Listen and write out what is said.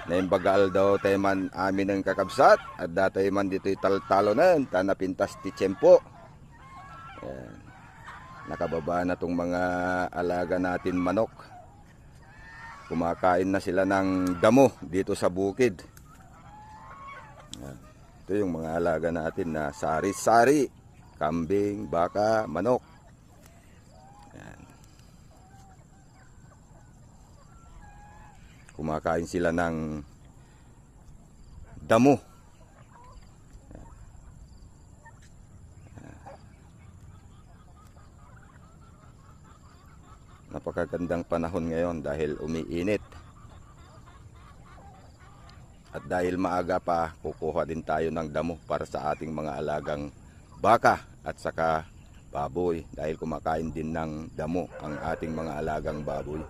Naimbagal daw tayo man amin ng kakabsat. At datoy man dito'y taltalonan. Tanapintas ti tiyempo. Ayan. Nakababa na tong mga alaga natin manok. Kumakain na sila ng damo dito sa bukid. Ayan. Ito yung mga alaga natin na sari-sari. Kambing, baka, manok. Ayan. Kumakain sila ng damo. Napakagandang panahon ngayon dahil umiinit. At dahil maaga pa, kukuha din tayo ng damo para sa ating mga alagang baka at saka baboy. Dahil kumakain din ng damo ang ating mga alagang baboy.